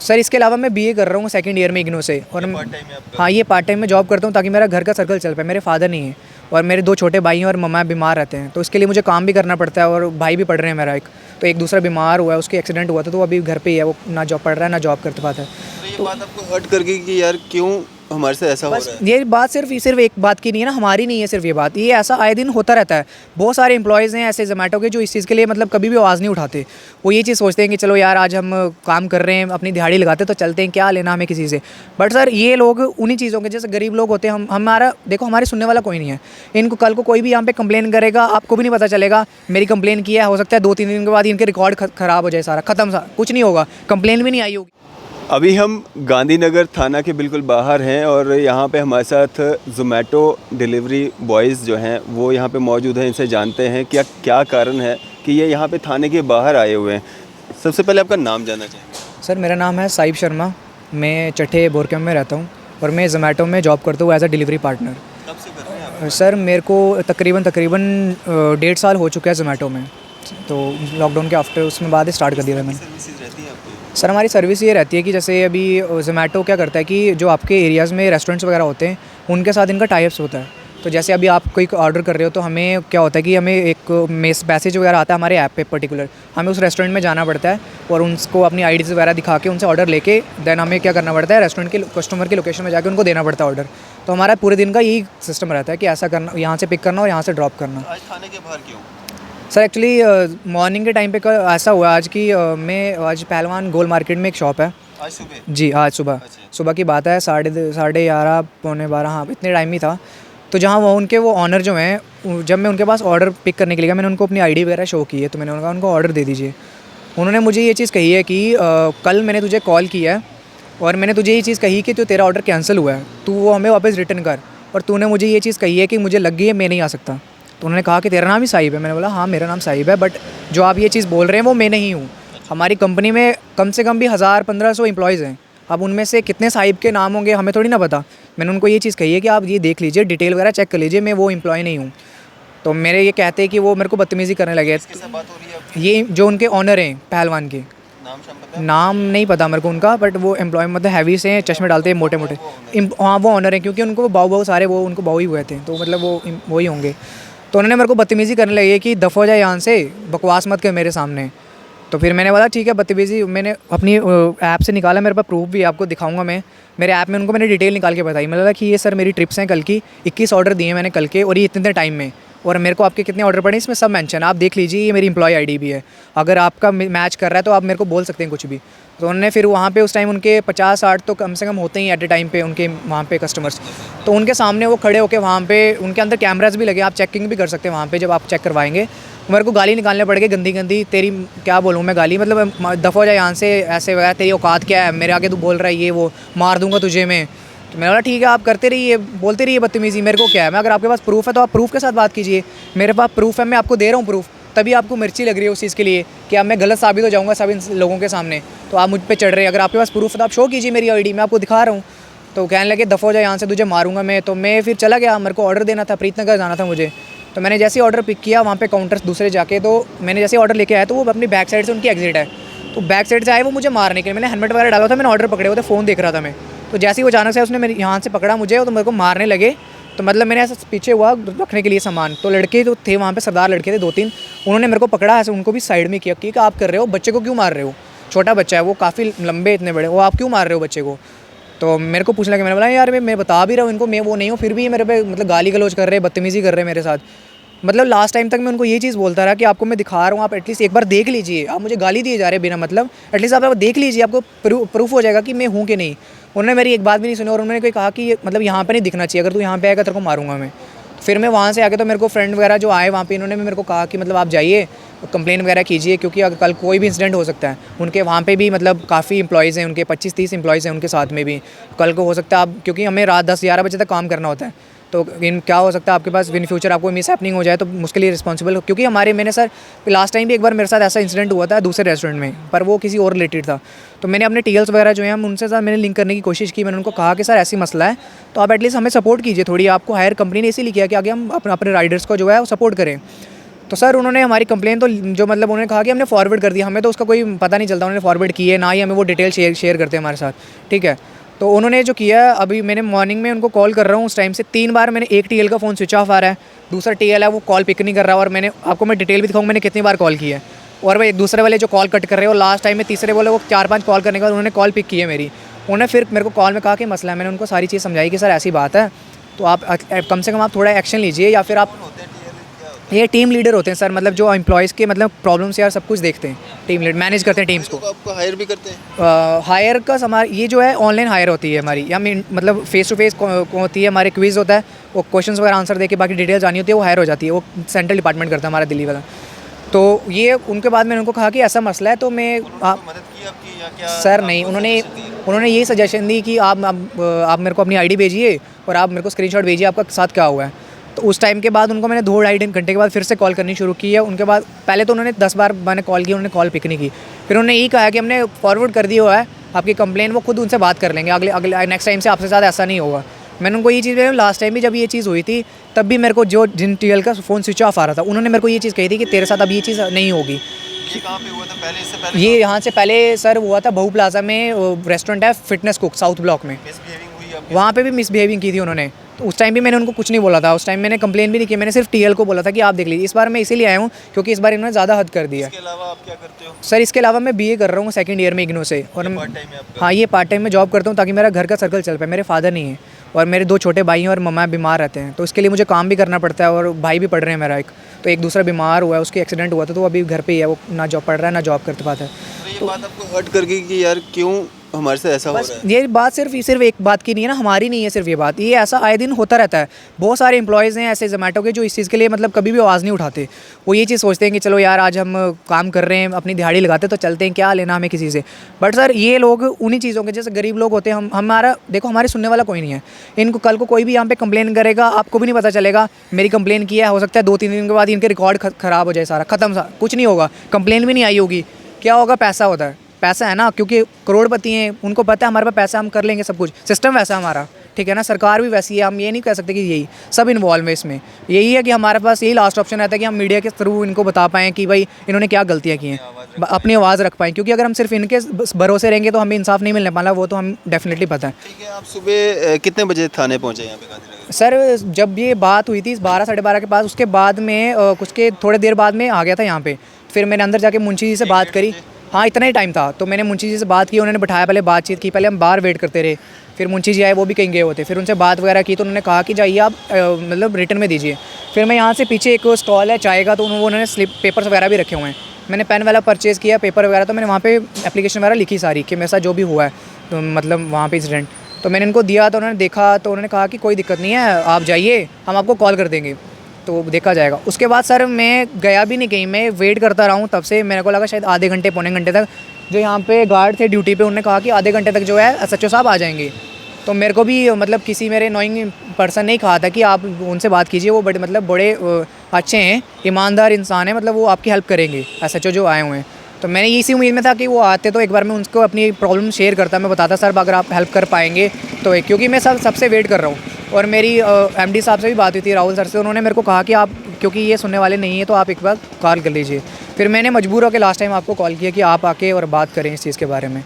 Sir इसके अलावा मैं बीए कर रहा हूँ सेकंड ईयर में इग्नू से, और पार्ट टाइम है आपका? हाँ ये पार्ट टाइम में जॉब करता हूँ ताकि मेरा घर का सर्कल चल पाए। मेरे फादर नहीं है और मेरे 2 छोटे भाई हैं और मम्मा बीमार रहते हैं, तो इसके लिए मुझे काम भी करना पड़ता है, और भाई भी पढ़ रहे हैं मेरा एक, तो एक दूसरा बीमार हुआ है, उसके एक्सीडेंट हुआ था, तो वो अभी घर पे ही है, वो ना जॉब पढ़ रहा है ना जॉब करते पाता है। तो ये बात आपको हर्ट कर गई कि यार क्यों हमारे से ऐसा हो बस रहा है? ये बात सिर्फ एक बात की नहीं है ना, हमारी नहीं है सिर्फ ये बात, ये ऐसा आए दिन होता रहता है। बहुत सारे एम्प्लॉयज़ हैं ऐसे ज़ोमैटो के जो इस चीज़ के लिए मतलब कभी भी आवाज़ नहीं उठाते। वो ये चीज़ सोचते हैं कि चलो यार आज हम काम कर रहे हैं, अपनी दिहाड़ी लगाते तो चलते हैं, क्या लेना हमें किसी से। बट सर ये लोग उन्हीं चीज़ों के, जैसे गरीब लोग होते हैं, हमारा देखो हमारे सुनने वाला कोई नहीं है। इनको कल को कोई भी यहाँ पे कंप्लेन करेगा, आपको भी नहीं पता चलेगा मेरी कंप्लेन किया है, हो सकता है 2-3 दिन के बाद इनके रिकॉर्ड ख़राब हो जाए, सारा ख़त्म, सा कुछ नहीं होगा, कंप्लेन भी नहीं आई होगी। अभी हम गांधीनगर थाना के बिल्कुल बाहर हैं और यहाँ पे हमारे साथ ज़ोमैटो डिलीवरी बॉयज़ जो हैं वो यहाँ पे मौजूद हैं। इनसे जानते हैं क्या क्या कारण है कि ये यहाँ पे थाने के बाहर आए हुए हैं। सबसे पहले आपका नाम जानना चाहेंगे? सर मेरा नाम है साहिब शर्मा, मैं चट्ठे बोरकम में रहता हूँ और मैं ज़ोमैटो में जॉब करता हूँ एज अ डिलीवरी पार्टनर। कब से कर रहे हैं आप? सर मेरे को तकरीबन 1.5 साल हो चुका है ज़ोमैटो में, तो लॉकडाउन के आफ्टर उसमें बाद स्टार्ट कर दिया था मैंने। सर्विसेज रहती हैं आपकी? सर हमारी सर्विस ये रहती है कि जैसे अभी ज़ोमैटो क्या करता है कि जो आपके एरियाज़ में रेस्टोरेंट्स वगैरह होते हैं उनके साथ इनका टाई अप्स होता है। तो जैसे अभी आप कोई ऑर्डर कर रहे हो तो हमें क्या होता है कि हमें एक मैसेज वगैरह आता है हमारे ऐप पे पर्टिकुलर, हमें उस रेस्टोरेंट में जाना पड़ता है और उनको अपनी आईडीज़ वगैरह दिखा के उनसे ऑर्डर लेके देन हमें क्या करना पड़ता है, रेस्टोरेंट के कस्टमर की लोकेशन में जाके उनको देना पड़ता है ऑर्डर। तो हमारा पूरे दिन का यही सिस्टम रहता है कि ऐसा करना, यहाँ से पिक करना और यहाँ से ड्रॉप करना। आज थाने के बाहर क्यों? सर एक्चुअली मॉर्निंग के टाइम पे ऐसा हुआ आज कि मैं आज पहलवान गोल मार्केट में एक शॉप है। आज सुबह? जी आज सुबह, अच्छा। सुबह की बात है, 11:30 पौने 12, हाँ इतने टाइम ही था। तो जहाँ वो उनके वो ऑनर जो हैं, जब मैं उनके पास ऑर्डर पिक करने के लिए गया, मैंने उनको अपनी आईडी वगैरह शो की है, तो मैंने उनको ऑर्डर दे दीजिए। उन्होंने मुझे ये चीज़ कही है कि कल मैंने तुझे कॉल किया है और मैंने तुझे ये चीज़ कही कि तो तेरा ऑर्डर कैंसिल हुआ है, तू वो हमें वापस रिटर्न कर, और तूने मुझे ये चीज़ कही है कि मुझे लग गई है मैं नहीं आ सकता। तो उन्होंने कहा कि तेरा नाम ही साहिब है। मैंने बोला हाँ मेरा नाम साहिब है, बट जो आप ये चीज़ बोल रहे हैं वो मैं नहीं हूँ। हमारी कंपनी में कम से कम भी 1000-1500 एम्प्लॉयज़ हैं, अब उनमें से कितने साहिब के नाम होंगे हमें थोड़ी ना पता। मैंने उनको ये चीज़ कही है कि आप ये देख लीजिए, डिटेल वगैरह चेक कर लीजिए, मैं वो एम्प्लॉय नहीं हूँ। तो मेरे ये कहते हैं कि वो मेरे को बदतमीज़ी करने लगे। किसके साथ बात हो रही है आपकी? ये जो उनके ऑनर हैं पहलवान के, नाम शाम पता है? नाम नहीं पता मेरे को उनका, बट वो एम्प्लॉय मतलब हैवी से हैं, चश्मे डालते हैं मोटे मोटे। हाँ वो ऑनर है, क्योंकि उनको बाऊ सारे वो उनको बाऊ ही हुए थे, तो मतलब वो ही होंगे। तो उन्होंने मेरे को बदतमीज़ी करने लगी कि दफ़ा हो जाए यहाँ से, बकवास मत कर मेरे सामने। तो फिर मैंने बोला ठीक है, बदतमीज़ी मैंने अपनी ऐप से निकाला, मेरे पास प्रूफ भी आपको दिखाऊंगा मैं। मेरे ऐप में उनको मैंने डिटेल निकाल के बताई, मैंने बोला कि ये सर मेरी ट्रिप्स हैं कल की, 21 ऑर्डर दिए मैंने कल के, और ये इतने टाइम में, और मेरे को आपके कितने ऑर्डर पड़े इसमें सब मेंशन है, आप देख लीजिए, ये मेरी एम्प्लॉय आईडी भी है, अगर आपका मैच कर रहा है तो आप मेरे को बोल सकते हैं कुछ भी। तो उन्होंने फिर वहाँ पे उस टाइम उनके 50-60 तो कम से कम होते ही एट ए टाइम पे उनके वहाँ पे कस्टमर्स, तो उनके सामने वो खड़े होकर वहाँ पे उनके अंदर कैमराज भी लगे, आप चेकिंग भी कर सकते हैं वहाँ पे जब आप चेक करवाएंगे। मेरे को गाली निकालने पड़ गई, गंदी गंदी, तेरी क्या बोलूँ मैं गाली, मतलब दफ़ा हो जाए यहाँ से, ऐसे वगैरह, तेरी औकात क्या है, मेरे आगे तू बोल रहा है ये वो, मार दूंगा तुझे मैं। तो मैंने बोला ठीक है आप करते रहिए, बोलते रहिए बदतमीज़ी, मेरे को क्या है, मैं अगर आपके पास प्रूफ है तो आप प्रूफ के साथ बात कीजिए, मेरे पास प्रूफ है, मैं आपको दे रहा हूँ प्रूफ, तभी आपको मिर्ची लग रही है उस चीज़ के लिए कि अब मैं गलत साबित हो जाऊँगा सब इन लोगों के सामने, तो आप मुझ पर चढ़ रहे हैं। अगर आपके पास प्रूफ है तो आप शो कीजिए मेरी आईडी, मैं आपको दिखा रहा हूँ। तो कहने लगे दफ़ा हो जाए यहाँ से, तुझे मारूंगा मैं। तो मैं फिर चला गया, मेरे को ऑर्डर देना था, प्रीतनगर जाना था मुझे। तो मैंने जैसे ही ऑर्डर पिक किया वहाँ पे काउंटर्स दूसरे जाके, तो मैंने जैसे ऑर्डर लेके आया तो वो अपनी बैक साइड से उनकी एग्जिट है, तो बैक साइड से आए वो मुझे मारने के लिए। मैंने हेलमेट वगैरह डाला था, मैंने ऑर्डर पकड़े हुए थे, फ़ोन देख रहा था मैं। तो जैसे ही वो अचानक से उसने मेरे यहाँ से पकड़ा मुझे, तो मेरे को मारने लगे। तो मतलब मैंने ऐसा पीछे हुआ रखने के लिए सामान, तो लड़के जो थे वहाँ पे, सरदार लड़के थे 2-3, उन्होंने मेरे को पकड़ा ऐसे, उनको भी साइड में किया कि आप कर रहे हो, बच्चे को क्यों मार रहे हो, छोटा बच्चा है वो, काफ़ी लंबे इतने बड़े, वो आप क्यों मार रहे हो बच्चे को। तो मेरे को पूछने लगे, मैंने बोला यार मैं बता भी रहा हूँ इनको, मैं वो नहीं हूँ, फिर भी मेरे पे मतलब गाली गलौज कर रहे हैं, बदतमीज़ी कर रहे हैं मेरे साथ। मतलब लास्ट टाइम तक मैं उनको ये चीज़ बोलता रहा कि आपको मैं दिखा रहा हूँ, आप एटलीस्ट एक बार देख लीजिए, आप मुझे गाली दिए जा रहे हैं बिना मतलब, एटलीस्ट आप देख लीजिए, आपको प्रूफ हो जाएगा कि मैं हूँ कि नहीं। उन्होंने मेरी एक बात भी नहीं सुनी और उन्होंने कोई कहा कि मतलब यहाँ पे नहीं दिखना चाहिए, अगर तू यहाँ पे आएगा तेरे को मारूंगा मैं। फिर मैं वहाँ से आके, तो मेरे को फ्रेंड वगैरह जो आए वहाँ पे, इन्होंने भी मेरे को कहा कि मतलब आप जाइए कंप्लेन वगैरह कीजिए, क्योंकि अगर कल कोई भी इंसिडेंट हो सकता है। उनके वहाँ पे भी मतलब काफ़ी एम्प्लॉयज़ हैं, उनके 25-30 एम्प्लॉयज़ हैं उनके साथ में भी, कल को हो सकता है आप, क्योंकि हमें रात 10-11 बजे तक काम करना होता है, तो इन क्या हो सकता है आपके पास इन फ्यूचर आपको मिस हैपनिंग हो जाए तो उसके लिए रिस्पॉन्सिबल हो। क्योंकि मैंने सर लास्ट टाइम भी एक बार मेरे साथ ऐसा इंसिडेंट हुआ था दूसरे रेस्टोरेंट में, पर वो किसी और रिलेटेड था। तो मैंने अपने टीएल्स वगैरह जो हैं हम उनसे साथ मैंने लिंक करने की कोशिश की, मैंने उनको कहा कि सर ऐसी मसला है, तो आप एटलीस्ट हमें सपोर्ट कीजिए थोड़ी, आपको हायर कंपनी ने इसीलिए किया कि आगे हम अपने राइडर्स को जो है वो सपोर्ट करें। तो सर उन्होंने हमारी कंप्लेन तो जो मतलब उन्होंने कहा कि हमने फॉरवर्ड कर दिया, हमें तो उसका कोई पता नहीं चलता उन्होंने फॉरवर्ड की है ना ही हमें वो डिटेल शेयर करते हैं हमारे साथ, ठीक है। तो उन्होंने जो किया है, अभी मैंने मॉर्निंग में उनको कॉल कर रहा हूँ, उस टाइम से 3 बार मैंने, एक टीएल का फ़ोन स्विच ऑफ आ रहा है, दूसरा टीएल है वो कॉल पिक नहीं कर रहा, और मैंने आपको मैं डिटेल भी दिखाऊँ मैंने कितनी बार कॉल की है, और वो एक दूसरे वाले जो कॉल कट कर रहे हो, लास्ट टाइम में तीसरे वाले वो 4-5 कॉल करने के बाद उन्होंने कॉल पिक की है मेरी। उन्होंने फिर मेरे को कॉल में कहा कि मसला है, मैंने उनको सारी चीज़ समझाई कि सर ऐसी बात है, तो आप कम से कम आप थोड़ा एक्शन लीजिए, या फिर आप, ये टीम लीडर होते हैं सर, मतलब जो एम्प्लॉयज़ के मतलब प्रॉब्लम्स यार सब कुछ देखते हैं, टीम लीडर मैनेज करते हैं टीम्स को। आपको हायर भी करते हैं? हायर का हमारी ये जो है ऑनलाइन हायर होती है हमारी, या मतलब फेस टू फेस होती है, हमारे क्विज़ होता है, वो क्वेश्चंस वगैरह आंसर दे के बाकी डिटेल्स आनी होती है, वो हायर हो जाती है, वो सेंट्रल डिपार्टमेंट करता है हमारा दिल्ली वाला। तो ये उनके बाद मैंने उनको कहा कि ऐसा मसला है, तो मैं मदद की आपकी या क्या? सर नहीं, उन्होंने यही सजेशन दी कि आप मेरे को अपनी आईडी भेजिए और आप मेरे को स्क्रीनशॉट भेजिए आपका साथ क्या हुआ है। तो उस टाइम के बाद उनको मैंने 2-2.5 घंटे के बाद फिर से कॉल करनी शुरू की है। उनके बाद पहले तो उन्होंने 10 बार मैंने कॉल की, उन्होंने कॉल पिक नहीं की। फिर उन्होंने यही कहा कि हमने फॉरवर्ड कर दिया हुआ है आपकी कंप्लेन, वो खुद उनसे बात कर लेंगे, अगले नेक्स्ट टाइम से आपसे ज़्यादा ऐसा नहीं होगा। मैंने उनको ये चीज़, लास्ट टाइम भी जब ये चीज़ हुई थी तब भी मेरे को जिन टीएल का फ़ोन स्विच ऑफ आ रहा था, उन्होंने मेरे को ये चीज़ कही थी कि तेरे साथ अब ये चीज़ नहीं होगी। ये कहाँ पे हुआ था पहले, इससे पहले? ये यहाँ से पहले सर हुआ था बहू प्लाजा में, रेस्टोरेंट है फिटनेस कुक साउथ ब्लॉक में, मिसबिहेविंग हुई आपके? वहाँ पे भी मिसबिहेविंग की थी उन्होंने। तो उस टाइम भी मैंने उनको कुछ नहीं बोला था, उस टाइम मैंने कंप्लेन भी नहीं की, मैंने सिर्फ टीएल को बोला था कि आप देख लीजिए। इस बार मैं इसीलिए आया हूँ क्योंकि इस बार इन्होंने ज़्यादा हद कर दिया है। इसके अलावा आप क्या करते हो? सर इसके अलावा मैं बीए कर रहा हूँ सेकंड ईयर में इग्नू से, और पार्ट टाइम है आपका? हाँ ये पार्ट टाइम में जॉब करता हूँ ताकि मेरा घर का सर्कल चल पाए। मेरे फादर नहीं है और मेरे 2 छोटे भाई हैं और मम्मा बीमार रहते हैं, तो इसके लिए मुझे काम भी करना पड़ता है, और भाई भी पढ़ रहे हैं मेरा तो एक दूसरा बीमार हुआ है, उसके एक्सीडेंट हुआ था, तो वो अभी घर पे ही है, वो ना जॉब पढ़ रहा है ना जॉब करते पाता है। तो ये बात आपको हर्ट कर गई कि यार क्यों हमारे साथ ऐसा हो रहा है? ये बात सिर्फ एक बात की नहीं है ना, हमारी नहीं है सिर्फ ये बात, ये ऐसा आए दिन होता रहता है। बहुत सारे एम्प्लॉयज़ हैं ऐसे जोमेटो के जो इस चीज़ के लिए मतलब कभी भी आवाज़ नहीं उठाते। वो ये चीज़ सोचते हैं कि चलो यार आज हम काम कर रहे हैं, अपनी दिहाड़ी लगाते तो चलते हैं, क्या लेना हमें किसी से। बट सर ये लोग उन्हीं चीज़ों के, जैसे गरीब लोग होते हैं, हमारा देखो हमारे सुनने वाला कोई नहीं है। इनको कल को कोई भी यहाँ पे कंप्लेन करेगा, आपको भी नहीं पता चलेगा मेरी कंप्लेन किया है, हो सकता है 2-3 दिन के बाद इनके रिकॉर्ड ख़राब हो जाए, सारा ख़त्म, सा कुछ नहीं होगा, कंप्लेन भी नहीं आई होगी। क्या होगा, पैसा होता है, पैसा है ना, क्योंकि करोड़पति हैं, उनको पता है हमारे पास पैसा, हम कर लेंगे सब कुछ, सिस्टम वैसा हमारा, ठीक है ना, सरकार भी वैसी है। हम ये नहीं कह सकते कि यही सब इन्वॉल्व है इसमें। यही है कि हमारे पास यही लास्ट ऑप्शन रहता है कि हम मीडिया के थ्रू इनको बता पाएँ कि भाई इन्होंने क्या गलतियाँ की हैं, अपनी आवाज़ रख पाएँ, क्योंकि अगर हम सिर्फ इनके भरोसे रहेंगे तो हमें इंसाफ नहीं मिलने वाला, वो तो हम डेफिनेटली पता है। ठीक है, आप सुबह कितने बजे थाने पहुँचे यहाँ पे गांधीनगर? सर जब ये बात हुई थी 12-12:30 के पास, उसके बाद में कुछ के थोड़े देर बाद में आ गया था यहाँ पे। फिर मैंने अंदर जाके मुंशी जी से बात करी, हाँ इतना ही टाइम था, तो मैंने मुंशी जी से बात की, उन्होंने बैठाया, पहले बातचीत की, पहले हम बाहर वेट करते रहे, फिर मुंशी जी आए, वो भी कहीं गए होते, फिर उनसे बात वगैरह की, तो उन्होंने कहा कि जाइए आप मतलब रिटर्न में दीजिए। फिर मैं यहाँ से पीछे एक स्टॉल है चाय का, तो उन्होंने स्लिप पेपर्स वगैरह भी रखे हुए हैं, मैंने पेन वाला परचेज़ किया, पेपर वगैरह, तो मैंने वहाँ पे एप्लीकेशन वगैरह लिखी सारी कि मेरे साथ जो भी हुआ है, तो मतलब वहाँ पे इंसिडेंट, तो मैंने इनको दिया, तो उन्होंने देखा, तो उन्होंने कहा कि कोई दिक्कत नहीं है, आप जाइए, हम आपको कॉल कर देंगे, तो देखा जाएगा। उसके बाद सर मैं गया भी नहीं कहीं, मैं वेट करता रहा हूँ तब से। मेरे को लगा शायद आधे घंटे पौने घंटे तक, जो यहाँ पे गार्ड थे ड्यूटी पे, उन्होंने कहा कि आधे घंटे तक जो है एसएचओ साहब आ जाएंगे। तो मेरे को भी मतलब किसी मेरे नोइंग पर्सन ने कहा था कि आप उनसे बात कीजिए, वो बड़े मतलब बड़े अच्छे हैं, ईमानदार इंसान है, मतलब वो आपकी हेल्प करेंगे, एसएचओ जो आए हुए हैं। तो मैंने इसी उम्मीद में था कि वो आते तो एक बार मैं उनको अपनी प्रॉब्लम शेयर करता, मैं बताता सर अगर आप हेल्प कर पाएंगे तो, क्योंकि मैं सबसे वेट कर रहा हूँ। और मेरी एमडी साहब से भी बात हुई थी, राहुल सर से, उन्होंने मेरे को कहा कि आप क्योंकि ये सुनने वाले नहीं है तो आप एक बार कॉल कर लीजिए। फिर मैंने मजबूर होकर लास्ट टाइम आपको कॉल किया कि आप आके और बात करें इस चीज़ के बारे में।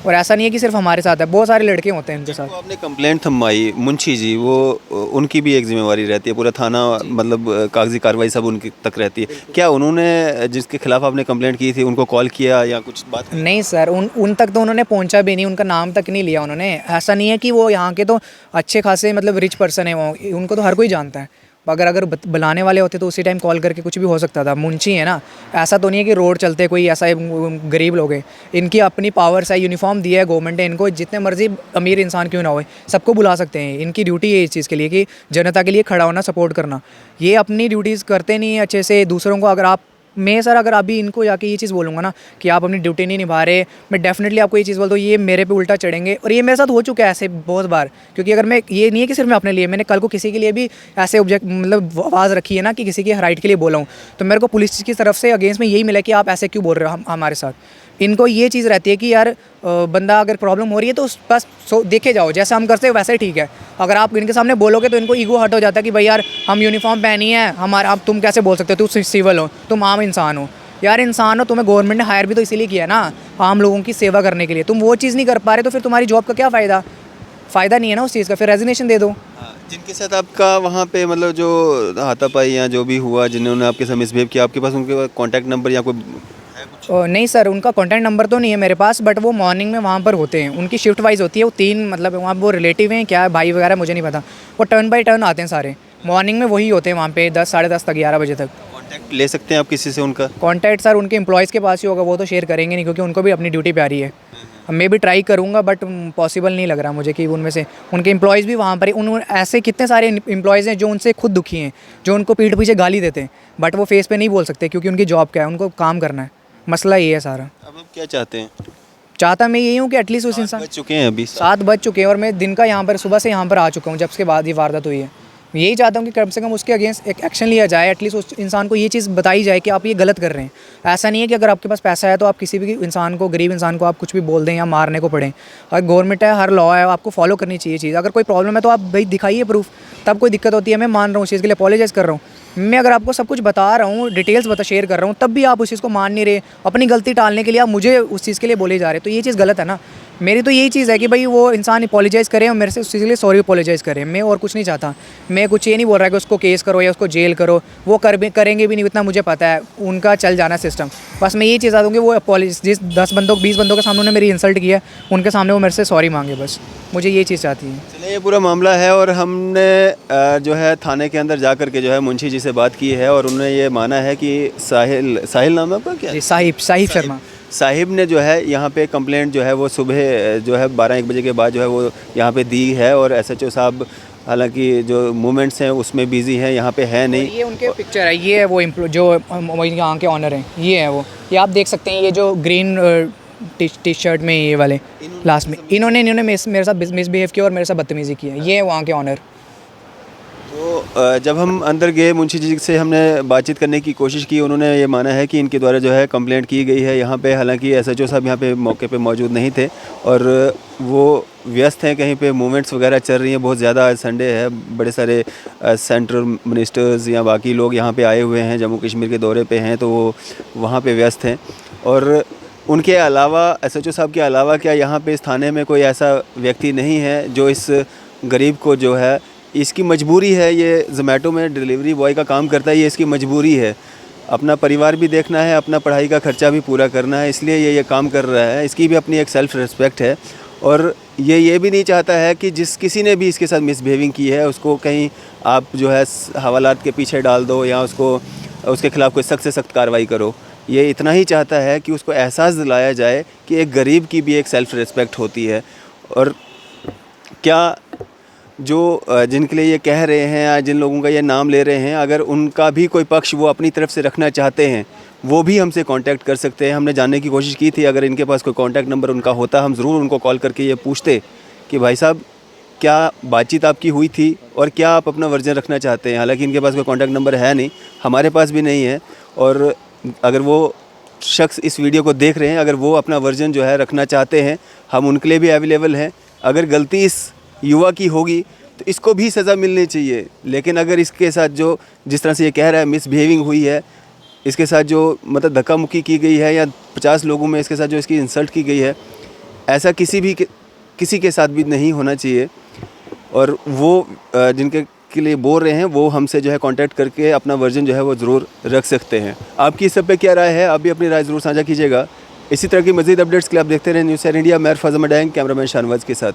और ऐसा नहीं है कि सिर्फ हमारे साथ है, बहुत सारे लड़के होते हैं इनके साथ। तो आपने कंप्लेंट थमाई मुंशी जी, वो उनकी भी एक जिम्मेवारी रहती है, पूरा थाना मतलब कागजी कार्रवाई सब उनकी तक रहती है। क्या उन्होंने जिसके खिलाफ आपने कंप्लेंट की थी उनको कॉल किया या कुछ बात की? नहीं सर, उन तक तो उन्होंने पहुंचा भी नहीं, उनका नाम तक नहीं लिया उन्होंने। ऐसा नहीं है कि वो यहाँ के तो अच्छे खासे मतलब रिच पर्सन है, वो उनको तो हर कोई जानता है। अगर बुलाने वाले होते तो उसी टाइम कॉल करके कुछ भी हो सकता था। मुंशी है ना, ऐसा तो नहीं है कि रोड चलते कोई ऐसा गरीब लोग हैं, इनकी अपनी पावर्स है, यूनिफॉर्म दिया है गवर्नमेंट ने इनको, जितने मर्जी अमीर इंसान क्यों ना हो सबको बुला सकते हैं। इनकी ड्यूटी है इस चीज़ के लिए कि जनता के लिए खड़ा होना, सपोर्ट करना। ये अपनी ड्यूटीज़ करते नहीं अच्छे से, दूसरों को अगर आप मैं सर अगर अभी इनको जाके ये चीज़ बोलूँगा ना कि आप अपनी ड्यूटी नहीं निभा रहे, मैं डेफिनेटली आपको ये चीज़ बोलता हूँ, ये मेरे पे उल्टा चढ़ेंगे। और ये मेरे साथ हो चुका है ऐसे बहुत बार, क्योंकि अगर मैं ये नहीं है कि सिर्फ मैं अपने लिए, मैंने कल को किसी के लिए भी ऐसे ऑब्जेक्ट मतलब आवाज़ रखी है ना कि किसी के राइट के लिए बोला हूँ, तो मेरे को पुलिस की तरफ से अगेंस्ट में यही मिला कि आप ऐसे क्यों बोल रहे हो हमारे साथ। इनको ये चीज़ रहती है कि यार बंदा अगर प्रॉब्लम हो रही है तो उस बस देखे जाओ, जैसे हम करते हैं वैसे ही ठीक है। अगर आप इनके सामने बोलोगे तो इनको ईगो हर्ट हो जाता है कि भाई यार हम यूनिफॉर्म पहनी है हमारा, अब तुम कैसे बोल सकते हो, तुम सिविल हो, तुम आम इंसान हो। यार इंसान हो, तुम्हें गवर्नमेंट ने हायर भी तो इसीलिए किया ना, आम लोगों की सेवा करने के लिए। तुम वो चीज़ नहीं कर पा रहे तो फिर तुम्हारी जॉब का क्या फ़ायदा नहीं है ना उस चीज़ का, फिर रेजिग्नेशन दे दो। जिनके साथ आपका वहाँ पे मतलब जो हाथापाई या जो भी हुआ, जिन्होंने आपके साथ मिसबिहेव किया, आपके पास उनके कॉन्टैक्ट नंबर या कोई है कुछ? नहीं सर, उनका कॉन्टैक्ट नंबर तो नहीं है मेरे पास, बट वो मॉर्निंग में वहाँ पर होते हैं, उनकी शिफ्ट वाइज होती है। वो 3 मतलब वहाँ वो रिलेटिव हैं क्या, भाई वगैरह मुझे नहीं पता, वो टर्न बाई टर्न आते हैं सारे। मॉर्निंग में वही होते हैं वहाँ पे 10 साढ़े 10 तक 11 बजे तक। कॉन्टैक्ट ले सकते हैं आप किसी से उनका? कॉन्टैक्ट सर उनके एम्प्लॉयज़ के पास ही होगा, वो तो शेयर करेंगे नहीं क्योंकि उनको भी अपनी ड्यूटी पे आ रही है। मैं भी ट्राई करूँगा बट पॉसिबल नहीं लग रहा मुझे कि उनमें से उनके एम्प्लॉयज़ भी वहाँ पर ही, उन ऐसे कितने सारे एम्प्लॉयज़ हैं जो उनसे खुद दुखी हैं, जो उनको पीठ पीछे गाली देते हैं, बट वो फेस पे नहीं बोल सकते क्योंकि उनकी जॉब क्या है, उनको काम करना है। मसला ये है सारा। अब आप क्या चाहते हैं? चाहता मैं यही हूँ कि एटलीस्ट उस इंसान, बच चुके हैं अभी 7 बज चुके हैं और मैं दिन का यहाँ पर सुबह से यहाँ पर आ चुका हूँ जब उसके बाद ये वारदात हुई है। यही चाहता हूँ कि कम से कम उसके अगेंस्ट एक एक्शन लिया जाए, एटलीस्ट उस इंसान को ये चीज़ बताई जाए कि आप ये गलत कर रहे हैं। ऐसा नहीं है कि अगर आपके पास पैसा है तो आप किसी भी इंसान को, गरीब इंसान को आप कुछ भी बोल दें या मारने को पड़े। और गवर्नमेंट है, हर लॉ है, आपको फॉलो करनी चाहिए चीज़। अगर कोई प्रॉब्लम है तो आप भाई दिखाइए प्रूफ, तब कोई दिक्कत होती है। मैं मान रहा हूँ उस चीज़ के लिए, अपोलोजाइज़ कर रहा हूँ। मैं अगर आपको सब कुछ बता रहा हूँ, डिटेल्स शेयर कर रहा हूँ, तब भी आप उस चीज़ को मान नहीं रहे, अपनी गलती टालने के लिए आप मुझे उस चीज़ के लिए बोले जा रहे हैं, तो ये चीज़ गलत है ना। मेरी तो यही चीज़ है कि भाई वो इंसान अपोलोजाइज़ करे और मेरे से उस चीज़ के लिए सॉरी अपोलोजाइज़ करे। मैं और कुछ नहीं चाहता। मैं कुछ ये नहीं बोल रहा कि उसको केस करो या उसको जेल करो, वो करेंगे भी नहीं, इतना मुझे पता है उनका चल जाना सिस्टम। बस मैं ये चीज़ चाहता हूँ कि वो अपोलोजाइज, जिस 10 बंदों 20 बंदों के सामने उन्होंने मेरी इंसल्ट की है, उनके सामने वो मेरे से सॉरी मांगे, बस मुझे ये चीज़ चाहती है। चलिए, ये पूरा मामला है और हमने जो है थाने के अंदर जा कर के जो है मुंशी जी से बात की है और उन्होंने ये माना है कि साहिल नाम है आपका क्या? जी, साहिब शर्मा साहिब ने जो है यहाँ पे कंप्लेंट जो है वो सुबह जो है 12-1 बजे के बाद जो है वो यहाँ पे दी है और एसएचओ साहब हालांकि जो मूवमेंट्स हैं उसमें बिजी हैं, यहाँ पे है नहीं। ये उनके पिक्चर है, ये है वो जो यहाँ के ऑनर हैं, ये है वो, ये आप देख सकते हैं, ये जो ग्रीन टी शर्ट में ये वाले लास्ट में इन्होंने मेरे साथ मिसबिहेव किया और मेरे साथ बदतमीज़ी की है। ये है वहाँ के ऑनर। तो जब हम अंदर गए, मुंशी जी से हमने बातचीत करने की कोशिश की, उन्होंने ये माना है कि इनके द्वारा जो है कंप्लेंट की गई है यहाँ पे। हालांकि एसएचओ साहब यहाँ पे मौके पे मौजूद नहीं थे और वो व्यस्त हैं, कहीं पे मूवमेंट्स वगैरह चल रही हैं बहुत ज़्यादा। आज संडे है, बड़े सारे सेंट्रल मिनिस्टर्स या बाकी लोग यहाँ पे आए हुए हैं, जम्मू कश्मीर के दौरे पे हैं, तो वो वहाँ पे व्यस्त हैं। और उनके अलावा, एसएचओ साहब के अलावा, क्या यहाँ पे इस थाने में कोई ऐसा व्यक्ति नहीं है जो इस गरीब को जो है, इसकी मजबूरी है, ये ज़ोमैटो में डिलीवरी बॉय का काम करता है, ये इसकी मजबूरी है, अपना परिवार भी देखना है, अपना पढ़ाई का खर्चा भी पूरा करना है, इसलिए ये काम कर रहा है। इसकी भी अपनी एक सेल्फ़ रिस्पेक्ट है और ये भी नहीं चाहता है कि जिस किसी ने भी इसके साथ मिसबिहेविंग की है उसको कहीं आप जो है हवालात के पीछे डाल दो या उसके ख़िलाफ़ कोई सख्त से सख्त कार्रवाई करो। ये इतना ही चाहता है कि उसको एहसास दिलाया जाए कि एक गरीब की भी एक सेल्फ़ रिस्पेक्ट होती है। और क्या जो जिनके लिए ये कह रहे हैं या जिन लोगों का ये नाम ले रहे हैं, अगर उनका भी कोई पक्ष वो अपनी तरफ से रखना चाहते हैं, वो भी हमसे कांटेक्ट कर सकते हैं। हमने जानने की कोशिश की थी, अगर इनके पास कोई कांटेक्ट नंबर उनका होता, हम ज़रूर उनको कॉल करके ये पूछते कि भाई साहब क्या बातचीत आपकी हुई थी और क्या आप अपना वर्जन रखना चाहते हैं। हालांकि इनके पास कोई कांटेक्ट नंबर है नहीं, हमारे पास भी नहीं है। और अगर वो शख्स इस वीडियो को देख रहे हैं, अगर वो अपना वर्जन जो है रखना चाहते हैं, हम उनके लिए भी अवेलेबल हैं। अगर गलती इस युवा की होगी तो इसको भी सज़ा मिलनी चाहिए, लेकिन अगर इसके साथ जो जिस तरह से ये कह रहा है मिसबिहेविंग हुई है, इसके साथ जो मतलब धक्का मुक्की की गई है या 50 लोगों में इसके साथ जो इसकी इंसल्ट की गई है, ऐसा किसी के साथ भी नहीं होना चाहिए। और वो जिनके के लिए बोल रहे हैं वो हमसे जो है कांटेक्ट करके अपना वर्जन जो है वो ज़रूर रख सकते हैं। आपकी इस सब पे क्या राय है? आप भी अपनी राय ज़रूर साझा कीजिएगा। इसी तरह की मज़ीद अपडेट्स के लिए आप देखते रहें न्यूज़ 7 इंडिया। मैं फज़ल मडैंग, कैमरामैन शाहनवाज के साथ।